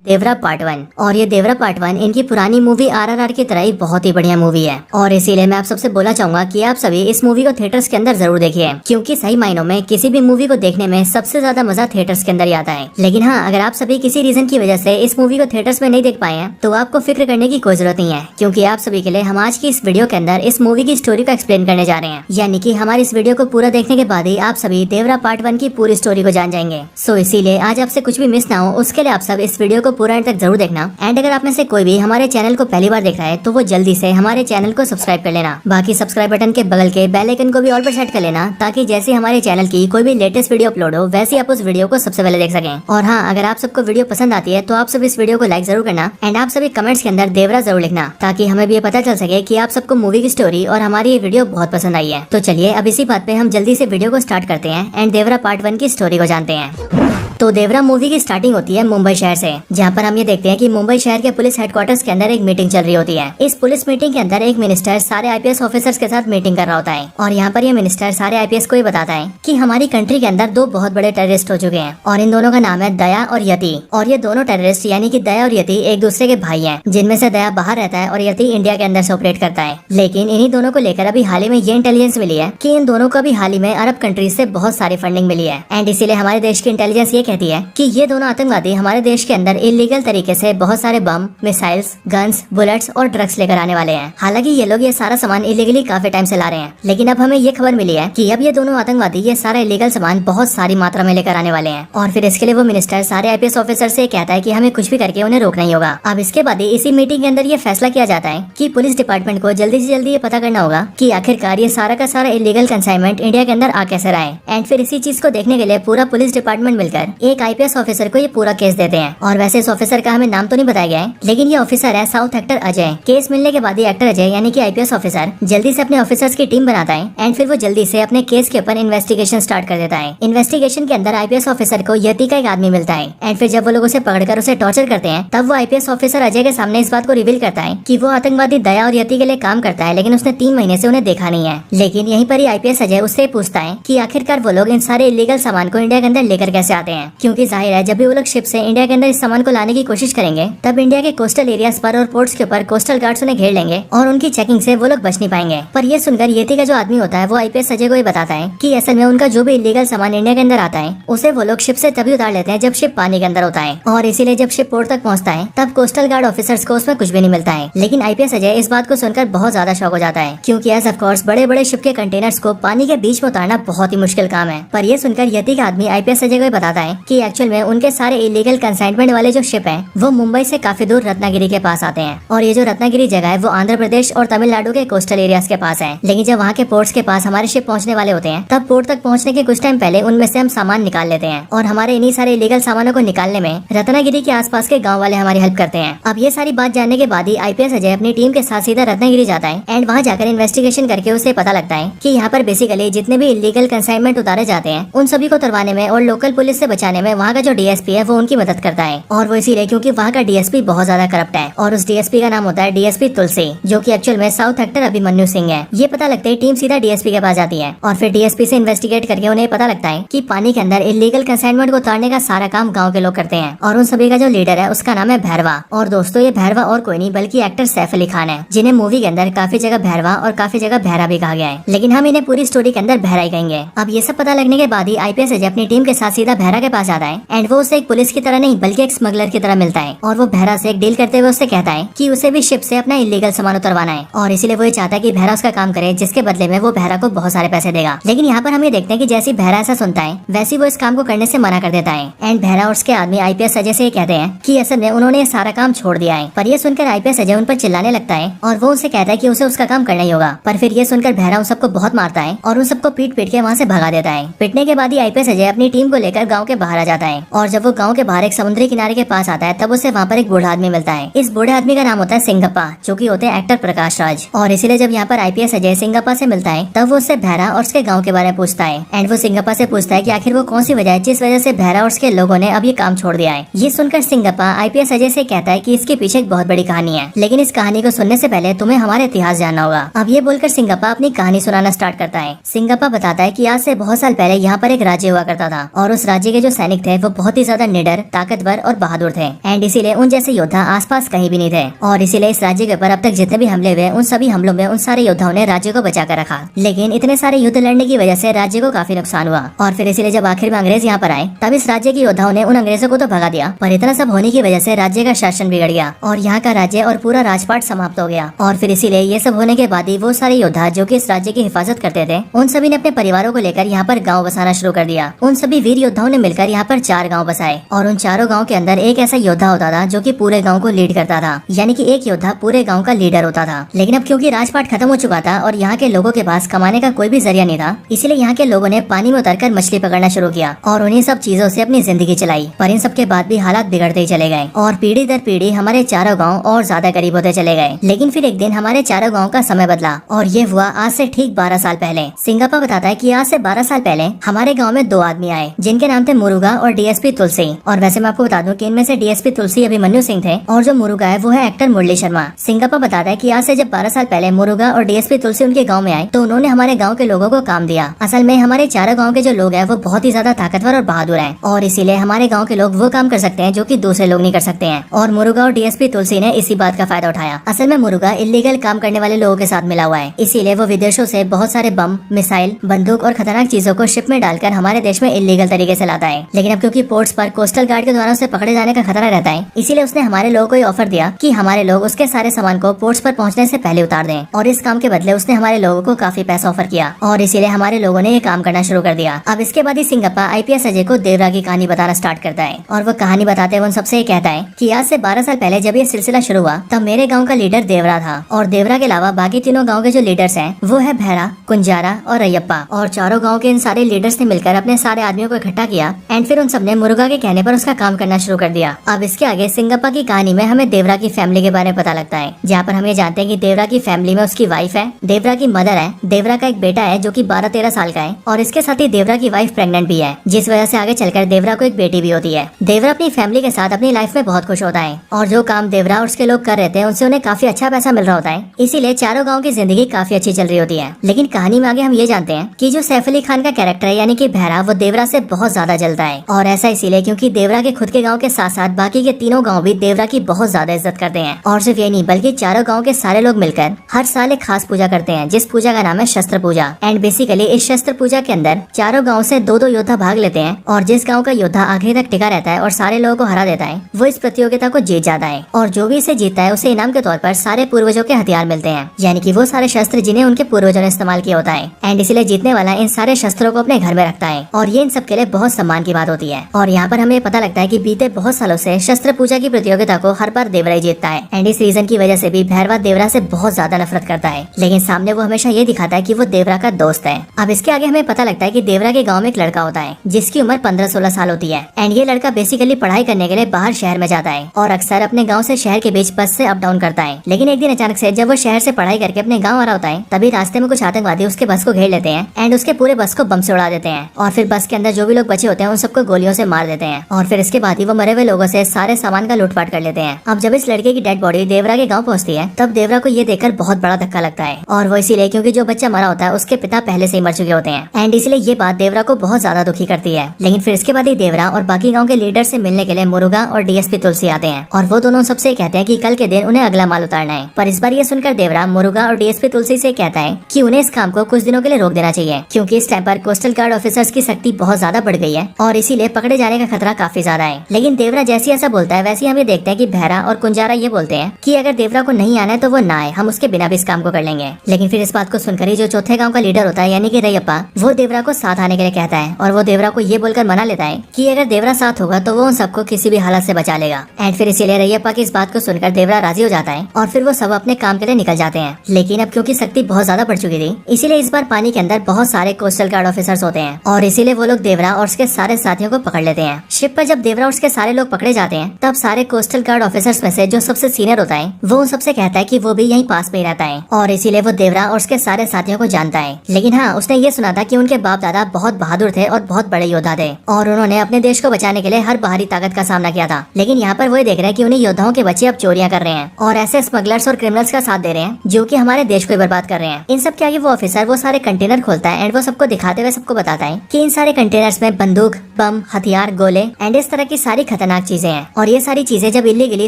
देवरा part 1। और ये देवरा part 1 इनकी पुरानी मूवी RRR की तरह ही बहुत ही बढ़िया मूवी है और इसीलिए मैं आप सबसे बोलना चाहूंगा कि आप सभी इस मूवी को थिएटर्स के अंदर जरूर देखिए, क्योंकि सही मायनों में किसी भी मूवी को देखने में सबसे ज्यादा मजा थिएटर्स के अंदर ही आता है। लेकिन हाँ, अगर आप सभी किसी रीजन की वजह से इस मूवी को थिएटर्स में नहीं देख पाए हैं तो आपको फिक्र करने की कोई जरूरत नहीं है, क्योंकि आप सभी के लिए हम आज की इस वीडियो के अंदर इस मूवी की स्टोरी को एक्सप्लेन करने जा रहे हैं। यानी कि हमारी इस वीडियो को पूरा देखने के बाद ही आप सभी देवरा पार्ट 1 की पूरी स्टोरी को जान जाएंगे। सो इसीलिए आज आपसे कुछ भी मिस ना हो उसके लिए आप सब इस वीडियो को पूरा एंड तक जरूर देखना। एंड अगर आप में से कोई भी हमारे चैनल को पहली बार देख रहा है तो वो जल्दी से हमारे चैनल को सब्सक्राइब कर लेना। बाकी सब्सक्राइब बटन के बगल के बेल आइकन को भी ऑल पर सेट कर लेना, ताकि जैसे हमारे चैनल की कोई भी लेटेस्ट वीडियो अपलोड हो वैसे आप उस वीडियो को सबसे पहले देख सकें। और हाँ, अगर आप सबको वीडियो पसंद आती है तो आप सब इस वीडियो को लाइक जरूर करना एंड आप सभी कमेंट्स के अंदर देवरा जरूर लिखना, ताकि हमें भी ये पता चल सके कि आप सबको मूवी की स्टोरी और हमारी ये वीडियो बहुत पसंद आई है। तो चलिए अब इसी बात पे हम जल्दी से वीडियो को स्टार्ट करते हैं एंड देवरा पार्ट 1 की स्टोरी को जानते हैं। तो देवरा मूवी की स्टार्टिंग होती है मुंबई शहर से, जहाँ पर हम ये देखते हैं कि मुंबई शहर के पुलिस हेडक्वार्टर्स के अंदर एक मीटिंग चल रही होती है। इस पुलिस मीटिंग के अंदर एक मिनिस्टर सारे आईपीएस ऑफिसर्स के साथ मीटिंग कर रहा होता है और यहाँ पर ये मिनिस्टर सारे आईपीएस को ये बताता है कि हमारी कंट्री के अंदर दो बहुत बड़े टेररिस्ट हो चुके हैं और इन दोनों का नाम है दया और यति। और ये दोनों टेररिस्ट यानी कि दया और यति एक दूसरे के भाई हैं, जिनमें से दया बाहर रहता है और यति इंडिया के अंदर से ऑपरेट करता है। लेकिन इन्हीं दोनों को लेकर अभी हाल ही में ये इंटेलिजेंस मिली है कि इन दोनों को अभी हाल ही में अरब कंट्रीज से बहुत सारी फंडिंग मिली है एंड इसीलिए हमारे देश की इंटेलिजेंस ये कहती है कि ये दोनों आतंकवादी हमारे देश के अंदर इलीगल तरीके से बहुत सारे बम, मिसाइल्स, गन्स, बुलेट्स और ड्रग्स लेकर आने वाले हैं। हालांकि ये लोग ये सारा सामान इलीगली काफी टाइम से ला रहे हैं, लेकिन अब हमें ये खबर मिली है कि अब ये दोनों आतंकवादी ये सारा इलीगल सामान बहुत सारी मात्रा में लेकर आने वाले हैं। और फिर इसके लिए वो मिनिस्टर सारे आईपीएस ऑफिसर से कहता है कि हमें कुछ भी करके उन्हें रोकना ही होगा। अब इसके बाद इसी मीटिंग के अंदर ये फैसला किया जाता है कि पुलिस डिपार्टमेंट को जल्दी से जल्दी ये पता करना होगा कि आखिरकार ये सारा का सारा इलीगल कंसाइनमेंट इंडिया के अंदर आ कैसे रहा है। एंड फिर इसी चीज को देखने के लिए पूरा पुलिस डिपार्टमेंट मिलकर एक आईपीएस ऑफिसर को ये पूरा केस देते हैं। और वैसे इस ऑफिसर का हमें नाम तो नहीं बताया गया है, लेकिन ये ऑफिसर है साउथ एक्टर अजय। केस मिलने के बाद ये एक्टर अजय यानी कि आईपीएस ऑफिसर जल्दी से अपने ऑफिसर्स की टीम बनाता है एंड फिर वो जल्दी से अपने केस के ऊपर इन्वेस्टिगेशन स्टार्ट कर देता है। इन्वेस्टिगेशन के अंदर आईपीएस ऑफिसर को यति का एक आदमी मिलता है एंड फिर जब वो लोग उसे पकड़कर उसे टॉर्चर करते हैं तब वो आईपीएस ऑफिसर अजय के सामने इस बात को रिवील करता है कि वो आतंकवादी दया और यति के लिए काम करता है, लेकिन उसने 3 महीने से उन्हें देखा नहीं है। लेकिन यहीं पर ही आईपीएस अजय उससे पूछता है कि आखिरकार वो लोग इन सारे इलीगल सामान को इंडिया के अंदर लेकर कैसे आते हैं, क्योंकि जाहिर है जब भी वो लोग शिप से इंडिया के अंदर इस सामान को लाने की कोशिश करेंगे तब इंडिया के कोस्टल एरियाज पर और पोर्ट्स के ऊपर कोस्टल गार्ड्स उन्हें घेर लेंगे और उनकी चेकिंग से वो लोग बच नहीं पाएंगे। पर ये सुनकर यति का जो आदमी होता है वो आईपीएस अजय को ये बताता है कि असल में उनका जो भी इलीगल सामान इंडिया के अंदर आता है उसे वो लोग शिप से तभी उतार लेते हैं जब शिप पानी के अंदर होता है, और इसीलिए जब शिप पोर्ट तक पहुंचता है तब कोस्टल गार्ड ऑफिसर्स को उसमें कुछ भी नहीं मिलता है। लेकिन आईपीएस अजय इस बात को सुनकर बहुत ज्यादा शॉक हो जाता है, क्योंकि एज ऑफ कोर्स बड़े बड़े शिप के कंटेनर्स को पानी के बीच में उतारना बहुत ही मुश्किल काम है। पर ये सुनकर यति का आदमी आईपीएस अजय को बताता है कि एक्चुअल में उनके सारे इलीगल कंसाइनमेंट वाले जो शिप है वो मुंबई से काफी दूर रत्नागिरी के पास आते हैं, और ये जो रत्नागिरी जगह है वो आंध्र प्रदेश और तमिलनाडु के कोस्टल एरियाज के पास है। लेकिन जब वहाँ के पोर्ट्स के पास हमारे शिप पहुँचने वाले होते हैं तब पोर्ट तक पहुँचने के कुछ टाइम पहले उनमें से हम सामान निकाल लेते हैं, और हमारे इन्हीं सारे इलीगल सामानों को निकालने में रत्नागिरी के आसपास के गाँव वाले हमारी हेल्प करते हैं। अब ये सारी बात जानने के बाद ही आईपीएस अजय अपनी टीम के साथ सीधा रत्नागिरी जाता है एंड वहाँ जाकर इन्वेस्टिगेशन करके उसे पता लगता है कि यहाँ पर बेसिकली जितने भी इलीगल कंसाइनमेंट उतारे जाते हैं उन सभी को उतरवाने में और लोकल पुलिस से बचाने में वहाँ का जो डीएसपी है वो उनकी मदद करता है। और वो इसीलिए क्योंकि वहाँ का डीएसपी बहुत ज्यादा करप्ट है और उस डीएसपी का नाम होता है डीएसपी तुलसी, जो कि एक्चुअल में साउथ एक्टर अभिमन्यु सिंह है। ये पता लगता है टीम सीधा डीएसपी के पास जाती है और फिर डीएसपी से इन्वेस्टिगेट करके उन्हें पता लगता है कि पानी के अंदर इलीगल कंसाइनमेंट को उतारने का सारा काम गाँव के लोग करते हैं, और उन सभी का जो लीडर है उसका नाम है भैरवा। और दोस्तों ये भैरवा और कोई नहीं बल्कि एक्टर सैफ अली खान है, जिन्हें मूवी के अंदर काफी जगह भैरवा और काफी जगह भैरा भी कहा गया है, लेकिन हम इन्हें पूरी स्टोरी के अंदर भैरा ही कहेंगे। अब ये सब पता लगने के बाद ही आईपीएस अजय अपनी टीम के साथ सीधा भैरा के पास आता है एंड वो उसे एक पुलिस की तरह नहीं बल्कि एक स्मगलर की तरह मिलता है, और वो भैरा से एक डील करते हुए उससे कहता है कि उसे भी शिप से अपना इलीगल सामान उतरवाना है, और इसीलिए वो ये चाहता है कि भैरा उसका काम करे, जिसके बदले में वो भैरा को बहुत सारे पैसे देगा। लेकिन यहाँ पर हम ये देखते हैं कि जैसे भैरा ऐसा सुनता है वैसे वो इस काम को करने से मना कर देता है एंड भैरा और उसके आदमी आईपीएस अजय से कहते हैं कि असल में उन्होंने ये सारा काम छोड़ दिया है। पर ये सुनकर आईपीएस अजय उन पर चिल्लाने लगता है और वो उसे कहता है कि उसे उसका काम करना ही होगा। पर फिर ये सुनकर भैरा उन सबको बहुत मारता है और उन सबको पीट पीट के वहाँ से भगा देता है। पिटने के बाद ही आईपीएस अजय अपनी टीम को लेकर गाँव के बाहर आ जाता है, और जब वो गाँव के बाहर एक समुद्री किनारे के पास आता है तब उसे वहाँ पर एक बूढ़ा आदमी मिलता है। इस बूढ़े आदमी का नाम होता है सिंगप्पा, जो कि होते हैं एक्टर प्रकाश राज। और इसीलिए जब यहाँ पर आईपीएस अजय सिंगप्पा से मिलता है तब वो उससे भैरा और उसके गाँव के बारे में पूछता है एंड वो सिंगप्पा से पूछता है कि आखिर वो कौन सी वजह है जिस वजह से भैरा और उसके लोगों ने अब ये काम छोड़ दिया है। ये सुनकर सिंगप्पा आईपीएस अजय से कहता है कि इसके पीछे एक बहुत बड़ी कहानी है, लेकिन इस कहानी को सुनने से पहले तुम्हें हमारा इतिहास जानना होगा। अब ये बोलकर सिंगप्पा अपनी कहानी सुनाना स्टार्ट करता है। सिंगप्पा बताता है कि आज से बहुत साल पहले यहाँ पर एक राज्य हुआ करता था, और उस राज्य के जो सैनिक थे वो बहुत ही ज्यादा निडर, ताकतवर और बहादुर थे एंड इसीलिए उन जैसे योद्धा आसपास कहीं भी नहीं थे। और इसीलिए इस राज्य के ऊपर अब तक जितने भी हमले हुए उन सभी हमलों में उन सारे योद्धाओं ने राज्य को बचा कर रखा। लेकिन इतने सारे युद्ध लड़ने की वजह से राज्य को काफी नुकसान हुआ और फिर इसीलिए जब आखिर में अंग्रेज यहाँ पर आए तब इस राज्य के योद्धाओं ने उन अंग्रेजों को तो भगा दिया, पर इतना सब होने की वजह से राज्य का शासन बिगड़ गया और यहाँ का राज्य और पूरा राजपाट समाप्त हो गया। और फिर इसीलिए ये सब होने के बाद ही वो सारे योद्धा जो कि इस राज्य की हिफाजत करते थे उन सभी ने अपने परिवारों को लेकर यहाँ पर गाँव बसाना शुरू कर दिया। उन सभी वीर योद्धाओं ने मिलकर यहाँ पर 4 गाँव बसाए और उन चारों गाँव के अंदर एक ऐसा योद्धा होता था जो कि पूरे गाँव को लीड करता था, यानी कि एक योद्धा पूरे गाँव का लीडर होता था। लेकिन अब क्योंकि राजपाट खत्म हो चुका था और यहाँ के लोगों के पास कमाने का कोई भी जरिया नहीं था, इसीलिए यहाँ के लोगों ने पानी में उतरकर मछली पकड़ना शुरू किया और उन्हीं सब चीजों से अपनी जिंदगी चलाई। पर इन सब के बाद भी हालात बिगड़ते ही चले गए और पीढ़ी दर पीढ़ी हमारे चारों गाँव और ज्यादा गरीब होते चले गए। लेकिन फिर एक दिन हमारे चारों गाँव का समय बदला और ये हुआ आज से ठीक 12 साल पहले। सिंगापा बताता है कि आज से 12 साल पहले हमारे गाँव में 2 आदमी आए जिनके नाम थे मुरुगा और डीएसपी तुलसी। और वैसे मैं आपको बता दूं कि इनमें से डीएसपी तुलसी अभिमन्यु सिंह थे और जो मुरुगा है वो है एक्टर मुरली शर्मा। सिंगापा बताता है कि आज से जब 12 साल पहले मुरुगा और डीएसपी तुलसी उनके गाँव में आए तो उन्होंने हमारे गाँव के लोगों को काम दिया। असल में हमारे चारों गाँव के जो लोग हैं वो बहुत ही ज्यादा ताकतवर और बहादुर हैं और इसीलिए हमारे गाँव के लोग वो काम कर सकते हैं जो कि दूसरे लोग नहीं कर सकते हैं। और मुरुगा और डीएसपी तुलसी ने इसी बात का फायदा उठाया। असल में मुरुगा इलीगल काम करने वाले लोगों के साथ मिला हुआ है, इसीलिए वो विदेशों से बहुत सारे बम, मिसाइल, बंदूक और खतरनाक चीजों को शिप में डालकर हमारे देश में इलीगल तरीके से लाता है। लेकिन अब क्योंकि पोर्ट्स पर कोस्टल गार्ड के द्वारा उसे पकड़े जाने का खतरा रहता है, इसीलिए उसने हमारे लोगों को ऑफर दिया कि हमारे लोग उसके सारे सामान को पोर्ट्स पर पहुंचने से पहले उतार दें। और इस काम के बदले उसने हमारे लोगों को काफी पैसा ऑफर किया और इसीलिए हमारे लोगों ने ये काम करना शुरू कर दिया। अब इसके बाद ही सिंगापा आईपीएस अजय को देवरा की कहानी बताना स्टार्ट करता है और वो कहानी बताते हुए उन सबसे ये कहता है कि आज से 12 साल पहले जब ये सिलसिला शुरू हुआ तब मेरे गाँव का लीडर देवरा था और देवरा के अलावा बाकी तीनों गाँव के जो लीडर्स हैं वो है भैरा, कुंजारा और रैयप्पा। और चारों गाँव के इन सारे लीडर्स ने मिलकर अपने सारे आदमियों को इकट्ठा किया एंड फिर उन सबने मुरुगा के कहने पर उसका काम करना शुरू कर दिया। अब इसके आगे सिंगापा की कहानी में हमें देवरा की फैमिली के बारे में पता लगता है, जहाँ पर हम ये जानते हैं कि देवरा की फैमिली में उसकी वाइफ है, देवरा की मदर है, देवरा का एक बेटा है जो कि 12-13 साल का है और इसके साथ ही देवरा की वाइफ प्रेग्नेंट भी है, जिस वजह से आगे चलकर देवरा को एक बेटी भी होती है। देवरा अपनी फैमिली के साथ अपनी लाइफ में बहुत खुश होता है और जो काम देवरा और उसके लोग कर रहे थे उनसे उन्हें काफी अच्छा पैसा मिल रहा होता है, इसीलिए चारों गाँव की जिंदगी काफी अच्छी चल रही होती है। लेकिन कहानी में आगे हम ये जानते हैं कि जो सैफ अली खान का कैरेक्टर है यानी कि भैरा, वो देवरा से बहुत ज्यादा जलता है और ऐसा इसीलिए क्योंकि देवरा के खुद के गांव के साथ साथ बाकी के तीनों गांव भी देवरा की बहुत ज्यादा इज्जत करते हैं। और सिर्फ ये नहीं बल्कि चारों गांव के सारे लोग मिलकर हर साल एक खास पूजा करते हैं जिस पूजा का नाम है शस्त्र पूजा। एंड बेसिकली इस शस्त्र पूजा के अंदर चारों गाँव से 2-2 योद्धा भाग लेते हैं और जिस गाँव का योद्धा आखिरी तक टिका रहता है और सारे लोगों को हरा देता है वो इस प्रतियोगिता को जीत जाता है और जो भी इसे जीतता है उसे इनाम के तौर पर सारे पूर्वजों के हथियार मिलते हैं, यानी कि वो सारे शस्त्र जिन्हें उनके पूर्वजों ने इस्तेमाल किया होता है। एंड इसलिए जीतने वाला इन सारे शस्त्रों को अपने घर में रखता है और ये इन सब के लिए बहुत सम्मान की बात होती है। और यहाँ पर हमें पता लगता है कि बीते बहुत सालों से शस्त्र पूजा की प्रतियोगिता को हर बार देवरा ही जीतता है एंड इस रीजन की वजह से भी भैरवा देवरा से बहुत ज्यादा नफरत करता है, लेकिन सामने वो हमेशा ये दिखाता है कि वो देवरा का दोस्त है। अब इसके आगे हमें पता लगता है कि देवरा के गाँव में एक लड़का होता है जिसकी उम्र 15-16 साल होती है एंड ये लड़का बेसिकली पढ़ाई करने के लिए बाहर शहर में जाता है और अक्सर अपने गाँव से शहर के बीच बस से अप डाउन करता है। लेकिन एक दिन अचानक से जब वो शहर से पढ़ाई करके अपने गाँव आ रहा होता है तभी रास्ते में कुछ आतंकवादी उसके बस को घेर लेते हैं एंड उसके पूरे बस को बम से उड़ा देते हैं और फिर बस के अंदर जो भी लोग बचे होते हैं उन सबको गोलियों से मार देते हैं और फिर इसके बाद ही वो मरे हुए लोगों से सारे सामान का लूटपाट कर लेते हैं। अब जब इस लड़के की डेड बॉडी देवरा के गाँव पहुंचती है तब देवरा को ये देखकर बहुत बड़ा धक्का लगता है और वो इसीलिए क्योंकि जो बच्चा मरा होता है उसके पिता पहले से ही मर चुके होते हैं एंड इसलिए ये बात देवरा को बहुत ज्यादा दुखी करती है। लेकिन फिर इसके बाद ही देवरा और बाकी गाँव के लीडर से मिलने के लिए मुरुगा और डीएसपी तुलसी आते हैं और वो दोनों सबसे कहते हैं कि कल के दिन उन्हें अगला माल उतारना है। पर इस बार ये सुनकर देवरा मुरुगा और डीएसपी तुलसी से कहता है कि उन्हें इस काम को कुछ दिनों के लिए रोक देना चाहिए क्योंकि इस टाइम पर कोस्टल गार्ड ऑफिसर्स की सख्ती बहुत ज्यादा बढ़ गई है और इसीलिए पकड़े जाने का खतरा काफी ज्यादा है। लेकिन देवरा जैसे ऐसा बोलता है वैसे हम ये देखते हैं कि भैरा और कुंजारा ये बोलते हैं कि अगर देवरा को नहीं आना है तो वो ना आए, हम उसके बिना भी इस काम को कर लेंगे। लेकिन फिर इस बात को सुनकर ही जो चौथे गाँव का लीडर होता है यानी कि रैयप्पा, वो देवरा को साथ आने के लिए कहता है और वो देवरा को ये बोलकर मना लेता है कि अगर देवरा साथ होगा तो वो उन सबको किसी भी हालत से बचा लेगा। एंड फिर इसीलिए रैयप्पा की इस बात को सुनकर देवरा राजी हो जाता है और फिर वो सब अपने काम के लिए निकल जाते हैं। लेकिन अब क्योंकि सख्ती बहुत ज्यादा बढ़ चुकी थी इसीलिए इस बार पानी के अंदर बहुत सारे कोस्टल गार्ड ऑफिसर्स होते हैं और इसीलिए वो लोग देवरा और उसके सारे साथियों को पकड़ लेते हैं। शिप पर जब देवरा और उसके सारे लोग पकड़े जाते हैं तब सारे कोस्टल गार्ड ऑफिसर्स में से जो सबसे सीनियर होता है वो उन सबसे कहता है कि वो भी यहीं पास में ही रहता है और इसीलिए वो देवरा और उसके सारे साथियों को जानता है। लेकिन हाँ, उसने ये सुना था कि उनके बाप दादा बहुत बहादुर थे और बहुत बड़े योद्धा थे और उन्होंने अपने देश को बचाने के लिए हर बाहरी ताकत का सामना किया था। लेकिन यहाँ पर वो देख रहे हैं कि उन्हीं योद्धाओं के बच्चे अब चोरियां कर रहे हैं और ऐसे स्मगलर्स और क्रिमिनल्स का साथ दे रहे हैं जो कि हमारे देश को बर्बाद कर रहे हैं। इन सब के आगे वो ऑफिसर वो सारे कंटेनर खोलता है एंड वो सबको दिखाते हुए सबको बताता है कि इन सारे कंटेनर्स में बंदूक, बम, हथियार, गोले एंड इस तरह की सारी खतरनाक चीजें हैं और ये सारी चीजें जब इलीगली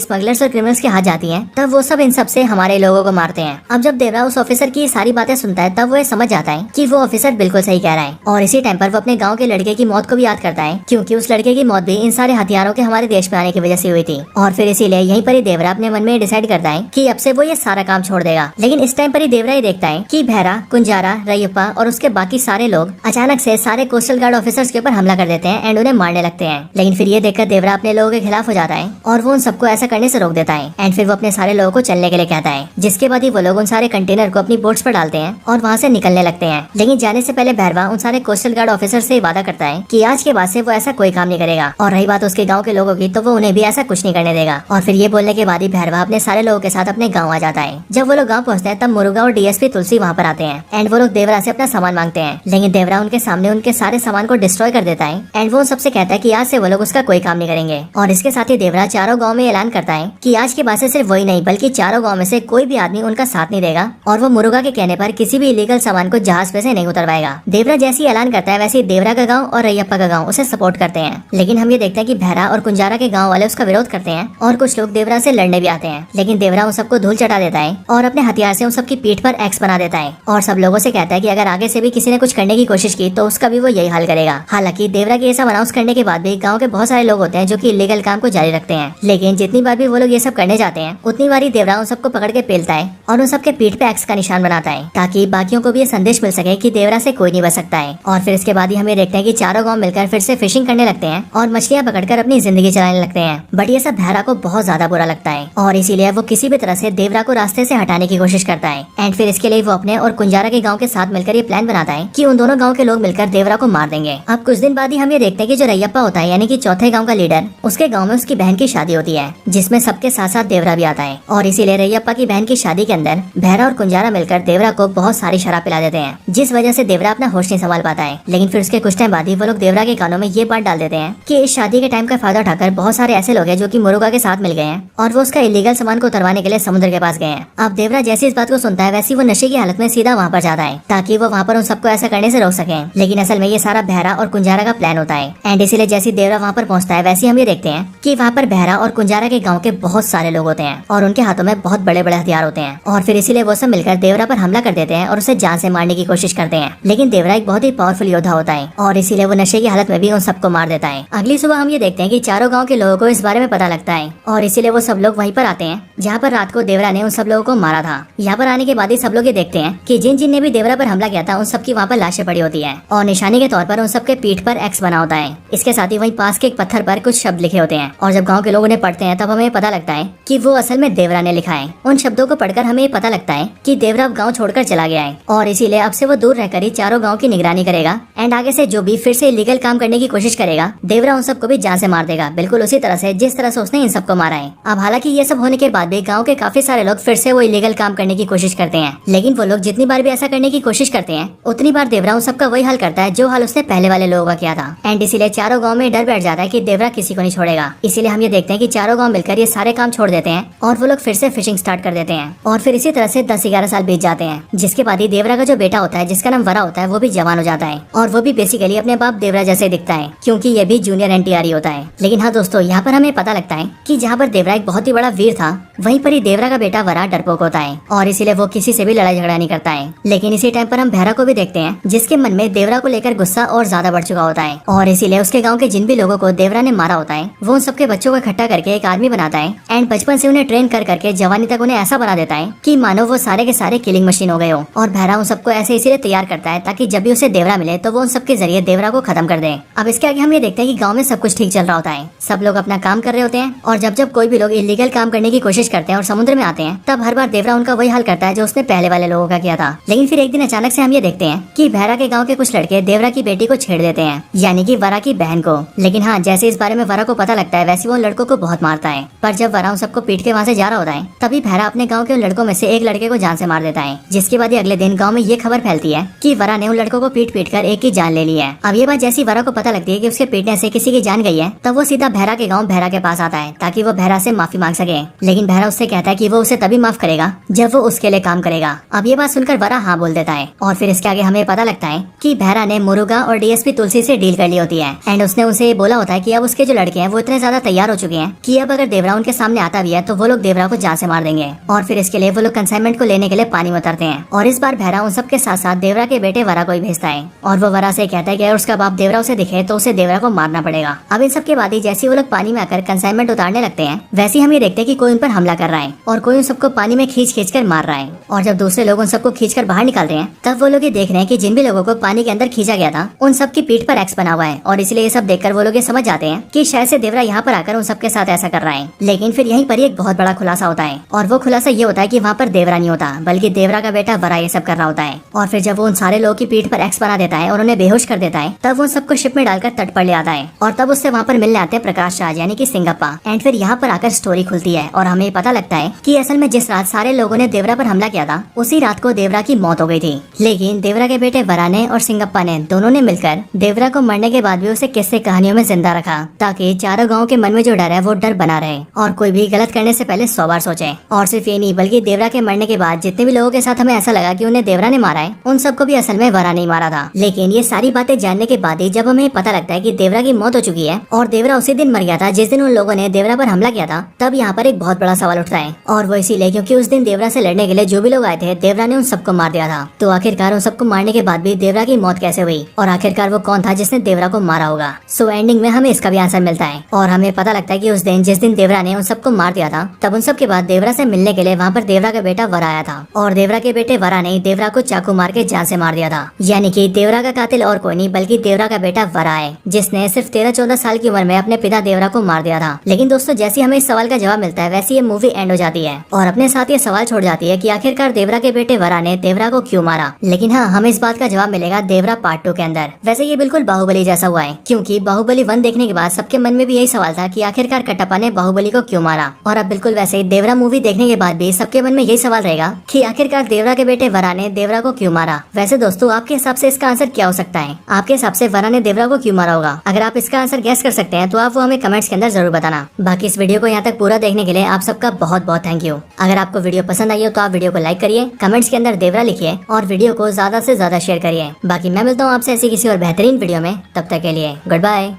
स्मगलर्स और क्रिमिनल्स के हाथ जाती हैं तब वो सब इन सब से हमारे लोगों को मारते हैं। अब जब देवरा उस ऑफिसर की सारी बातें सुनता है तब वो ये समझ जाता है कि वो ऑफिसर बिल्कुल सही कह रहा है और इसी टाइम पर वो अपने गाँव के लड़के की मौत को भी याद करता है, क्योंकि उस लड़के की मौत भी इन सारे हथियारों के हमारे देश में आने की वजह से हुई थी। और फिर इसीलिए यहीं पर ही देवरा अपने मन में डिसाइड करता है कि अब से वो ये सारा काम छोड़ देगा। लेकिन इस टाइम पर ही देवरा ये देखता है कि भैरा, कुंजारा, रैयप्पा और उसके बाकी सारे लोग अचानक से सारे कोस्टल गार्ड ऑफिसर्स के ऊपर हमला कर देते हैं एंड उन्हें मारने लगते हैं। लेकिन फिर ये देखकर देवरा अपने लोगों के खिलाफ हो जाता है और वो उन सबको ऐसा करने से रोक देता है एंड फिर वो अपने सारे लोगों को चलने के लिए कहता है, जिसके बाद ही वो लोग उन सारे कंटेनर को अपनी बोट्स पर डालते हैं और वहाँ से निकलने लगते हैं। लेकिन जाने से पहले भैरवा उन सारे कोस्टल गार्ड ऑफिसर से वादा करता है कि आज के बाद से वो ऐसा कोई काम नहीं करेगा और रही बात उसके गाँव के लोगों की तो वो उन्हें भी ऐसा कुछ नहीं करने देगा। और फिर ये बोलने के बाद ही भैरवा अपने सारे लोगों के साथ अपने गाँव आ जाता है। जब वो लोग गाँव पहुँचते हैं तब मुरुगा और डीएसपी तुलसी वहाँ पर आते हैं एंड वो लोग देवरा से अपना सामान मांगते हैं। लेकिन देवरा उनके सामने उनके सारे सामान को डिस्ट्रॉय कर देता है एंड वो सबसे कहता है कि आज से वो लोग उसका कोई काम नहीं करेंगे। और इसके साथ ही देवरा चारों गाँव में ऐलान करता है कि आज के बाद से सिर्फ वही नहीं बल्कि चारों गाँव में से कोई भी आदमी उनका साथ नहीं देगा और वो मुरुगा के कहने पर किसी भी इलीगल सामान को जहाज पे से नहीं उतरवाएगा। देवरा जैसी ऐलान करता है वैसे ही देवरा का गाँव और रैयप्पा का गाँव उसे सपोर्ट करते हैं। लेकिन हम ये देखते हैं कि भैरा और कुंजारा के गाँव वाले उसका विरोध करते हैं और कुछ लोग देवरा से लड़ने भी आते हैं। लेकिन देवरा उन सबको धूल चटा देता है और अपने हथियार से उन सबकी पीठ पर एक्स बना देता है और सब लोगों से कहता है कि अगर आगे से भी किसी ने कुछ करने की कोशिश की तो उसका भी वो यही हाल करेगा। हालांकि देवरा के ये सब अनाउंस करने के बाद भी गाँव के बहुत सारे लोग होते हैं जो कि इलीगल काम को जारी रखते हैं। लेकिन जितनी बार भी वो लोग ये सब करने जाते हैं उतनी बार ही देवरा उन सबको पकड़ के पेलता है और उन सबके पीठ पे एक्स का निशान बनाता है ताकि बाकियों को भी ये संदेश मिल सके कि देवरा से कोई नहीं बच सकता है। और फिर इसके बाद ही हम ये देखते हैं कि चारों गाँव मिलकर फिर से फिशिंग करने लगते हैं और मछलियाँ पकड़कर अपनी जिंदगी चलाने लगते हैं। बट ये सब भैरा को बहुत ज्यादा बुरा लगता है और इसीलिए वो किसी भी तरह से देवरा को रास्ते से हटाने की कोशिश करता है एंड फिर इसके लिए वो अपने और कुंजारा के गाँव के साथ मिलकर ये प्लान बनाता है कि उन दोनों गाँव के लोग मिलकर देवरा को मार देंगे। अब कुछ दिन बाद ही हम ये देखते हैं कि जो रैयप्पा होता है यानी कि चौथे गाँव का लीडर, उसके गाँव में उसकी बहन की शादी होती है जिसमें सबके साथ साथ देवरा भी आता है। और इसीलिए रैयप्पा की बहन की शादी के अंदर भैरा और कुंजारा मिलकर देवरा को बहुत सारी शराब पिला देते हैं जिस वजह से देवरा अपना होश नहीं संभाल पाता है। लेकिन फिर उसके कुछ टाइम बाद ही वो लोग देवरा के कानों में ये बात डाल देते हैं कि इस शादी के टाइम का फायदा उठाकर बहुत सारे ऐसे लोग हैं जो कि मुरुगा के साथ मिल गए हैं और वो उसका इलीगल सामान को उतरवाने के लिए समुद्र के पास गए हैं। अब देवरा जैसे इस बात को सुनता है वैसे वो नशे की हालत में सीधा वहाँ पर जाता है ताकि वो वहाँ पर उन सबको ऐसा करने से रोक सके। लेकिन असल में ये सारा भैरा और कुंजारा का प्लान होता है एंड इसीलिए जैसे देवरा वहाँ पर पहुँचता है वैसे हम ये देखते हैं कि वहाँ पर भैरा और कुंजारा के गाँव के बहुत सारे लोग होते हैं और उनके हाथों में बहुत बड़े बड़े हथियार होते हैं। और फिर इसीलिए वो सब मिलकर देवरा पर हमला कर देते हैं और उसे जान से मारने की कोशिश करते हैं। लेकिन देवरा एक बहुत ही पावरफुल योद्धा होता है और इसीलिए वो नशे की हालत में भी उन सबको मार देता है। अगली सुबह हम ये देखते हैं कि चारों गाँव के लोगों को इस बारे में पता लगता है और इसीलिए वो सब लोग वहीं पर आते हैं जहाँ पर रात को देवरा ने उन सब लोगों को मारा था। यहाँ पर आने के बाद ही सब लोग ये देखते हैं कि जिन जिन ने भी देवरा पर हमला किया था उन सबकी वहाँ पर लाशें पड़ी होती है और निशानी के तौर पर उन सबके पीठ पर एक्स बना होता है। इसके साथ ही वहीं पास के एक पत्थर पर कुछ शब्द लिखे होते हैं और जब गाँव के लोग उन्हें पढ़ते हैं तब हमें पता लगता है कि वो असल में देवरा ने लिखा है। उन शब्दों को पढ़कर हमें पता लगता है कि देवरा अब गाँव छोड़कर चला गया है और इसीलिए अब से वो दूर रहकर ही चारों गाँव की निगरानी करेगा एंड आगे से जो भी फिर से इलीगल काम करने की कोशिश करेगा देवरा उन सबको भी जान से मार देगा, बिल्कुल उसी तरह से जिस तरह से उसने इन सबको मारा है। अब हालांकि ये सब होने के बाद भी गाँव के काफी सारे लोग फिर से वो इलीगल काम करने की कोशिश करते हैं। लेकिन वो लोग जितनी बार भी ऐसा करने की कोशिश करते हैं उतनी बार देवरा उन सबका वही हाल करता है जो हाल उसने पहले वाले लोगों का किया था एंड इसीलिए चारों गाँव में डर बैठ जाता है कि देवरा किसी को नहीं छोड़ेगा। इसीलिए हम ये देखते हैं कि चारों गाँव मिलकर ये सारे काम छोड़ देते हैं और वो लोग फिर से फिशिंग स्टार्ट कर देते हैं। और फिर इसी तरह से 10-11 साल बीत जाते हैं जिसके बाद ही देवरा का जो बेटा होता है जिसका नाम वरा होता है वो भी जवान हो जाता है और वो भी बेसिकली अपने बाप देवरा जैसे दिखता है क्योंकि ये भी जूनियर एनटीआर ही होता है। लेकिन हाँ दोस्तों, यहाँ पर हमें पता लगता है कि जहाँ पर देवरा एक बहुत ही बड़ा वीर था वहीं पर ही देवरा का बेटा वरा डरपोक होता है और इसीलिए वो किसी से भी लड़ाई झगड़ा नहीं करता है। लेकिन इसी टाइम पर हम भैरा को भी देखते हैं जिसके मन में देवरा को लेकर गुस्सा और ज्यादा बढ़ चुका होता है और इसीलिए उसके गाँव के जिन भी लोगों को देवरा ने मारा होता है वो उन सबके बच्चों को इकट्ठा करके एक आर्मी बनाता है एंड बचपन से उन्हें ट्रेन कर करके जवानी तक उन्हें ऐसा बना देता है कि मानो वो सारे के सारे किलिंग मशीन हो गए हो। और भैरा उन सबको ऐसे इसीलिए तैयार करता है ताकि जब भी उसे देवरा मिले तो वो उन सबके जरिए देवरा को खत्म कर दे। अब इसके आगे हम ये देखते हैं कि गाँव में सब कुछ ठीक चल रहा होता है, सब लोग अपना काम कर रहे होते हैं और जब जब कोई भी लोग इलीगल काम करने की कोशिश करते हैं और समुद्र में आते हैं तब हर बार देवरा उनका वही हाल करता है जो उसने पहले वाले लोगों का किया था। लेकिन फिर एक दिन अचानक से हम ये देखते हैं कि भैरा के गाँव के कुछ लड़के देवरा की बेटी को छेड़ देते हैं यानी कि वरा की बहन को। लेकिन हाँ, जैसे इस बारे में वरा को पता लगता है वैसे वो लड़कों को बहुत मारता है। पर जब वरा उन सबको पीट के वहाँ से जा रहा होता है तभी भैरा अपने गाँव के उन लड़कों में से एक लड़के को जान से मार देता है जिसके बाद अगले दिन गाँव में ये खबर फैलती है कि वरा ने उन लड़कों को पीट पीट कर एक की जान ले ली है। अब ये बात जैसी वरा को पता लगती है कि उसके पीटने से किसी की जान गई है तब वो सीधा भैरा के गाँव भैरा के पास आता है ताकि वो भैरा से माफी मांग सके। लेकिन भैरा उससे कहता है कि वो उसे तभी माफ करेगा जब वो उसके लिए काम करेगा। अब ये बात सुनकर वरा हाँ बोल देता है और फिर इसके आगे हमें पता लगता है कि भैरा ने मुरुगा और डीएसपी तुलसी से डील कर ली होती है एंड उसने उनसे ये बोला होता है कि अब उसके जो लड़के हैं वो इतने ज्यादा तैयार हो चुके हैं कि अब अगर देवरा उनके सामने आता भी है तो वो लोग देवरा को जान से मार देंगे। और फिर इसके लिए वो लोग कंसाइनमेंट को लेने के लिए पानी में उतरते हैं। और इस बार भैरा उन सबके साथ साथ देवरा के बेटे वरा को ही भेजता है और वो वरा से कहता है कि अगर उसका बाप देवरा उसे दिखे तो उसे देवरा को मारना पड़ेगा। अब इन सब के बाद ही जैसे वो लोग पानी में आकर कंसाइनमेंट उतारने लगते हैं वैसे हम ये देखते हैं कि कोई उन पर हमला कर रहा है और कोई उन सबको पानी में खींच कर मार रहा है। और जब दूसरे लोग उन सबको खींचकर बाहर निकाल रहे हैं तब वो लोग ये देख रहे हैं कि जिन भी लोगों को पानी के अंदर खींचा गया था उन सब की पीठ पर एक्स बना हुआ है और इसलिए ये सब देखकर वो लोग ये समझ जाते हैं कि शायद से देवरा यहाँ पर आकर उन सबके साथ ऐसा कर रहा है। लेकिन फिर यहीं पर एक बहुत बड़ा खुलासा होता है और वो खुलासा ये होता है कि वहाँ पर देवरा नहीं होता बल्कि देवरा का बेटा वरा ये सब कर रहा होता है। और फिर जब वो उन सारे लोगों की पीठ पर एक्स बना देता है और उन्हें बेहोश कर देता है तब वो सबको शिप में डालकर तट पर ले आता है और तब उससे वहाँ पर मिलने आते हैं प्रकाश राज यानी कि सिंगप्पा। एंड फिर यहाँ पर आकर स्टोरी खुलती है और हमें पता लगता है कि असल में जिस रात सारे लोगों ने देवरा पर हमला किया था उसी रात को देवरा की मौत हो गई थी। लेकिन देवरा के बेटे वरा ने और सिंगप्पा ने दोनों ने मिलकर देवरा को मरने के बाद भी उसे किस्से कहानियों में जिंदा रखा ताकि चारों गाँव के मन में जो डर है वो डर बना रहे और कोई भी गलत करने से पहले 100 बार सोचे। और सिर्फ ये नहीं बल्कि देवरा के मरने के बाद जितने भी लोगों के साथ हमें ऐसा लगा कि उन्हें देवरा ने मारा है उन सबको भी असल में वरा नहीं मारा था। लेकिन ये सारी बातें जानने के बाद ही जब हमें पता लगता है कि देवरा की मौत हो चुकी है और देवरा उसी दिन मर गया था जिस दिन उन लोगों ने देवरा पर हमला किया था तब यहाँ पर एक बहुत बड़ा सवाल उठता है और वो इसीलिए क्योंकि उस दिन देवरा से लड़ने के लिए जो भी लोग आए थे देवरा ने उन सबको मार दिया था। तो आखिरकार उन सबको मारने के बाद भी देवरा की मौत कैसे हुई और आखिरकार वो कौन था जिसने देवरा को मारा होगा। सो एंडिंग में हमें इसका भी आंसर मिलता है और हमें पता लगता है कि उस दिन जिस दिन देवरा ने उन सबको मार दिया था तब उन सब के बाद देवरा से मिलने के लिए वहाँ पर देवरा का बेटा वरा आया था और देवरा के बेटे वरा ने देवरा को चाकू मार के जान से मार दिया था। यानी कि देवरा का कातिल और कोई नहीं बल्कि देवरा का बेटा वरा है जिसने सिर्फ 13-14 साल की उम्र में अपने पिता देवरा को मार दिया था। लेकिन दोस्तों जैसे हमें इस सवाल का जवाब मिलता है वैसे ये मूवी एंड हो जाती है और अपने साथ ये सवाल छोड़ जाती है कि आखिरकार देवरा के बेटे वरा ने देवरा को क्यों मारा। लेकिन हाँ हमें इस बात का जवाब मिलेगा देवरा पार्ट 2 के अंदर। वैसे ये बिल्कुल बाहुबली जैसा हुआ है क्योंकि बाहुबली 1 देखने के बाद सबके मन में भी यही सवाल था कि आखिरकार कटप्पा ने बाहुबली को क्यों मारा। और अब बिल्कुल वैसे ही देवरा मूवी देखने के बाद भी सबके मन में यही सवाल रहेगा कि आखिरकार देवरा के बेटे वरा ने देवरा को क्यों मारा। वैसे दोस्तों आपके हिसाब से इसका आंसर क्या हो सकता है? आपके हिसाब से वरा ने देवरा को क्यों मारा होगा? अगर आप इसका आंसर गैस कर सकते हैं तो आप वो हमें कमेंट्स के अंदर जरूर बताना। बाकी इस वीडियो को यहाँ तक पूरा देखने के लिए आप सबका बहुत बहुत थैंक यू। अगर आपको वीडियो पसंद आई हो तो आप वीडियो को लाइक करिए, कमेंट्स के अंदर देवरा लिखिए और वीडियो को ज्यादा से ज्यादा शेयर करिए। बाकी मैं मिलता हूँ आपसे ऐसी किसी और बेहतरीन वीडियो में, तब तक के लिए गुड बाय।